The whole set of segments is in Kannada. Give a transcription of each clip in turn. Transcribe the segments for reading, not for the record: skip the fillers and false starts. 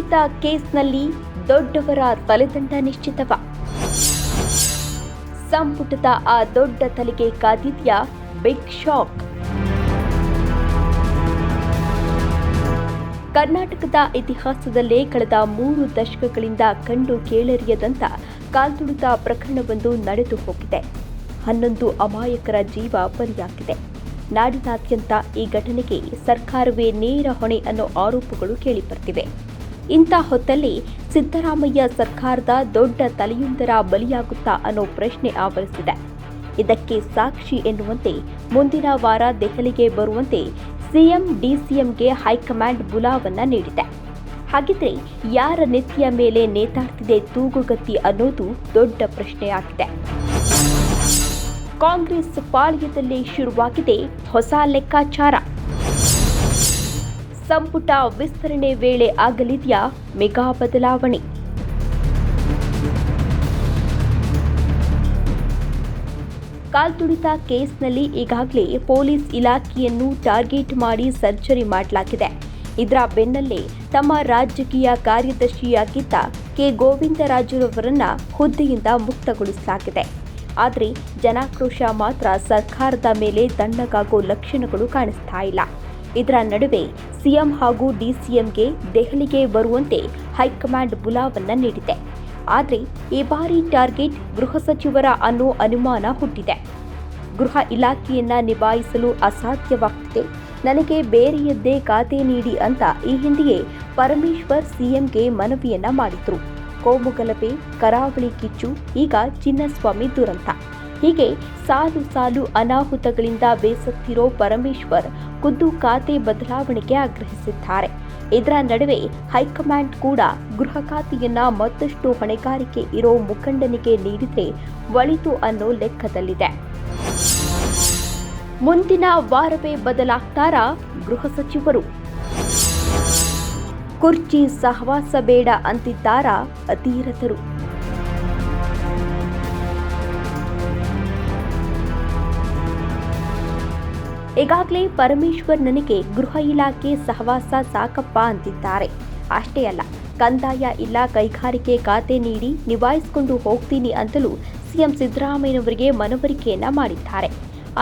ಸಂಪುಟದ ಕೇಸ್ನಲ್ಲಿ ದೊಡ್ಡವರ ತಲೆದಂಡ ನಿಶ್ಚಿತವ. ಸಂಪುಟದ ಆ ದೊಡ್ಡ ತಲೆಗೆ ಕಾದಿದ್ಯಾ ಬಿಗ್ ಶಾಕ್. ಕರ್ನಾಟಕದ ಇತಿಹಾಸದಲ್ಲೇ ಕಳೆದ 3 ದಶಕಗಳಿಂದ ಕಂಡು ಕೇಳರಿಯದಂತ ಕಾಲ್ತುಳಿತ ಪ್ರಕರಣವೊಂದು ನಡೆದು ಹೋಗಿದೆ. 11 ಅಮಾಯಕರ ಜೀವ ಬಲಿಯಾಗಿದೆ. ನಾಡಿನಾದ್ಯಂತ ಈ ಘಟನೆಗೆ ಸರ್ಕಾರವೇ ನೇರ ಹೊಣೆ ಅನ್ನೋ ಆರೋಪಗಳು ಕೇಳಿಬರ್ತಿವೆ. ಇಂಥ ಹೊತ್ತಲ್ಲಿ ಸಿದ್ದರಾಮಯ್ಯ ಸರ್ಕಾರದ ದೊಡ್ಡ ತಲೆಯೊಂದರ ಬಲಿಯಾಗುತ್ತಾ ಅನ್ನೋ ಪ್ರಶ್ನೆ ಆವರಿಸಿದೆ. ಇದಕ್ಕೆ ಸಾಕ್ಷಿ ಎನ್ನುವಂತೆ ಮುಂದಿನ ವಾರ ದೆಹಲಿಗೆ ಬರುವಂತೆ ಸಿಎಂ ಡಿಸಿಎಂಗೆ ಹೈಕಮಾಂಡ್ ಬುಲಾವನ್ನ ನೀಡಿದೆ. ಹಾಗಿದ್ರೆ ಯಾರ ನೆತ್ತಿಯ ಮೇಲೆ ನೇತಾಡ್ತಿದೆ ತೂಗುಗತ್ತಿ ಅನ್ನೋದು ದೊಡ್ಡ ಪ್ರಶ್ನೆಯಾಗಿದೆ. ಕಾಂಗ್ರೆಸ್ ಪಾಳ್ಯದಲ್ಲೇ ಶುರುವಾಗಿದೆ ಹೊಸ ಲೆಕ್ಕಾಚಾರ. ಸಂಪುಟ ವಿಸ್ತರಣೆ ವೇಳೆ ಆಗಲಿದೆಯಾ ಮೆಗಾ ಬದಲಾವಣೆ? ಕಾಲ್ತುಳಿತ ಕೇಸ್ನಲ್ಲಿ ಈಗಾಗಲೇ ಪೊಲೀಸ್ ಇಲಾಖೆಯನ್ನು ಟಾರ್ಗೆಟ್ ಮಾಡಿ ಸರ್ಜರಿ ಮಾಡಲಾಗಿದೆ. ಇದರ ಬೆನ್ನಲ್ಲೇ ತಮ್ಮ ರಾಜಕೀಯ ಕಾರ್ಯದರ್ಶಿಯಾಗಿದ್ದ ಕೆ ಗೋವಿಂದರಾಜುರವರನ್ನ ಹುದ್ದೆಯಿಂದ ಮುಕ್ತಗೊಳಿಸಲಾಗಿದೆ. ಆದರೆ ಜನಾಕ್ರೋಶ ಮಾತ್ರ ಸರ್ಕಾರದ ಮೇಲೆ ತಣ್ಣಗಾಗೋ ಲಕ್ಷಣಗಳು ಕಾಣಿಸ್ತಾ ಇಲ್ಲ. ಇದರ ನಡುವೆ ಸಿಎಂ ಹಾಗೂ ಡಿಸಿಎಂಗೆ ದೆಹಲಿಗೆ ಬರುವಂತೆ ಹೈಕಮಾಂಡ್ ಬುಲಾವನ್ನ ನೀಡಿದೆ. ಆದರೆ ಈ ಬಾರಿ ಟಾರ್ಗೆಟ್ ಗೃಹ ಸಚಿವರ ಅನ್ನೋ ಅನುಮಾನ ಹುಟ್ಟಿದೆ. ಗೃಹ ಇಲಾಖೆಯನ್ನ ನಿಭಾಯಿಸಲು ಅಸಾಧ್ಯವಾಗ್ತಿದೆ, ನನಗೆ ಬೇರೆಯದ್ದೇ ಖಾತೆ ನೀಡಿ ಅಂತ ಈ ಹಿಂದೆಯೇ ಪರಮೇಶ್ವರ್ ಸಿಎಂಗೆ ಮನವಿಯನ್ನ ಮಾಡಿದ್ರು. ಕೋಮುಗಲಭೆ, ಕರಾವಳಿ ಕಿಚ್ಚು, ಈಗ ಚಿನ್ನಸ್ವಾಮಿ ದುರಂತ, ಹೀಗೆ ಸಾಲು ಸಾಲು ಅನಾಹುತಗಳಿಂದ ಬೇಸತ್ತಿರೋ ಪರಮೇಶ್ವರ್ ಖುದ್ದು ಖಾತೆ ಬದಲಾವಣೆಗೆ ಆಗ್ರಹಿಸಿದ್ದಾರೆ. ಇದರ ನಡುವೆ ಹೈಕಮಾಂಡ್ ಕೂಡ ಗೃಹ ಖಾತೆಯನ್ನ ಮತ್ತಷ್ಟು ಹೊಣೆಗಾರಿಕೆ ಇರೋ ಮುಖಂಡನಿಗೆ ನೀಡಿದ್ರೆ ಒಳಿತು ಅನ್ನೋ ಲೆಕ್ಕದಲ್ಲಿದೆ. ಮುಂದಿನ ವಾರವೇ ಬದಲಾಗ್ತಾರಾ ಗೃಹ ಸಚಿವರು? ಕುರ್ಚಿ ಸಹವಾಸ ಬೇಡ ಅಂತಿದ್ದಾರಾ ಅಧೀರತರು? ಈಗಾಗಲೇ ಪರಮೇಶ್ವರ್ ನನಗೆ ಗೃಹ ಇಲಾಖೆ ಸಹವಾಸ ಸಾಕಪ್ಪ ಅಂತಿದ್ದಾರೆ. ಅಷ್ಟೇ ಅಲ್ಲ, ಕಂದಾಯ ಇಲ್ಲ ಕೈಗಾರಿಕೆ ಖಾತೆ ನೀಡಿ ನಿಭಾಯಿಸಿಕೊಂಡು ಹೋಗ್ತೀನಿ ಅಂತಲೂ ಸಿಎಂ ಸಿದ್ದರಾಮಯ್ಯನವರಿಗೆ ಮನವರಿಕೆಯನ್ನ ಮಾಡಿದ್ದಾರೆ.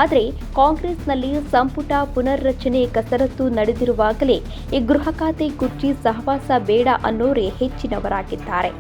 ಆದರೆ ಕಾಂಗ್ರೆಸ್ನಲ್ಲಿ ಸಂಪುಟ ಪುನರ್ರಚನೆ ಕಸರತ್ತು ನಡೆದಿರುವಾಗಲೇ ಈ ಗೃಹ ಖಾತೆ ಕುರ್ಚಿ ಸಹವಾಸ ಬೇಡ ಅನ್ನೋರೇ ಹೆಚ್ಚಿನವರಾಗಿದ್ದಾರೆ.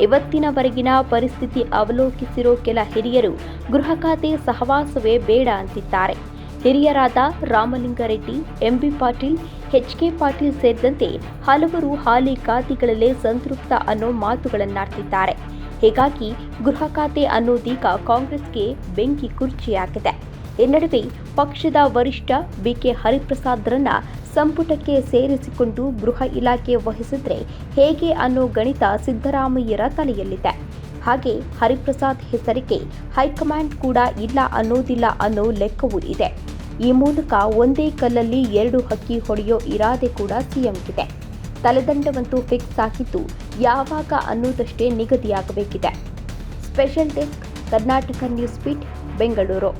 ಇವತ್ತಿನವರೆಗಿನ ಪರಿಸ್ಥಿತಿ ಅವಲೋಕಿಸಿರೋ ಕೆಲ ಹಿರಿಯರು ಗೃಹ ಖಾತೆ ಸಹವಾಸವೇ ಬೇಡ ಅಂತಿದ್ದಾರೆ. ಹಿರಿಯರಾದ ರಾಮಲಿಂಗಾರೆಡ್ಡಿ, ಎಂಬಿ ಪಾಟೀಲ್, ಎಚ್ಕೆ ಪಾಟೀಲ್ ಸೇರಿದಂತೆ ಹಲವರು ಹಾಲಿ ಖಾತೆಗಳಲ್ಲೇ ಸಂತೃಪ್ತ ಅನ್ನೋ ಮಾತುಗಳನ್ನಾಡ್ತಿದ್ದಾರೆ. ಹೀಗಾಗಿ ಗೃಹ ಖಾತೆ ಅನ್ನೋದೀಗ ಕಾಂಗ್ರೆಸ್ಗೆ ಬೆಂಕಿ ಕುರ್ಚಿಯಾಗಿದೆ. ಈ ನಡುವೆ ಪಕ್ಷದ ವರಿಷ್ಠ ಬಿಕೆ ಹರಿಪ್ರಸಾದ್ರನ್ನ ಸಂಪುಟಕ್ಕೆ ಸೇರಿಸಿಕೊಂಡು ಗೃಹ ಇಲಾಖೆ ವಹಿಸಿದ್ರೆ ಹೇಗೆ ಅನ್ನೋ ಗಣಿತ ಸಿದ್ದರಾಮಯ್ಯರ ತಲೆಯಲ್ಲಿದೆ. ಹಾಗೆ ಹರಿಪ್ರಸಾದ್ ಹೆಸರಿಗೆ ಹೈಕಮಾಂಡ್ ಕೂಡ ಇಲ್ಲ ಅನ್ನೋದಿಲ್ಲ ಅನ್ನೋ ಲೆಕ್ಕವೂ ಇದೆ. ಈ ಮೂಲಕ ಒಂದೇ ಕಲ್ಲಲ್ಲಿ 2 ಹಕ್ಕಿ ಹೊಡೆಯೋ ಇರಾದೆ ಕೂಡ ಸಿಎಂಗಿದೆ. ತಲೆದಂಡವಂತೂ ಫಿಕ್ಸ್ ಆಗಿದ್ದು ಯಾವಾಗ ಅನ್ನೋದಷ್ಟೇ ನಿಗದಿಯಾಗಬೇಕಿದೆ. Special desk, Karnataka news beat, Bengaluru.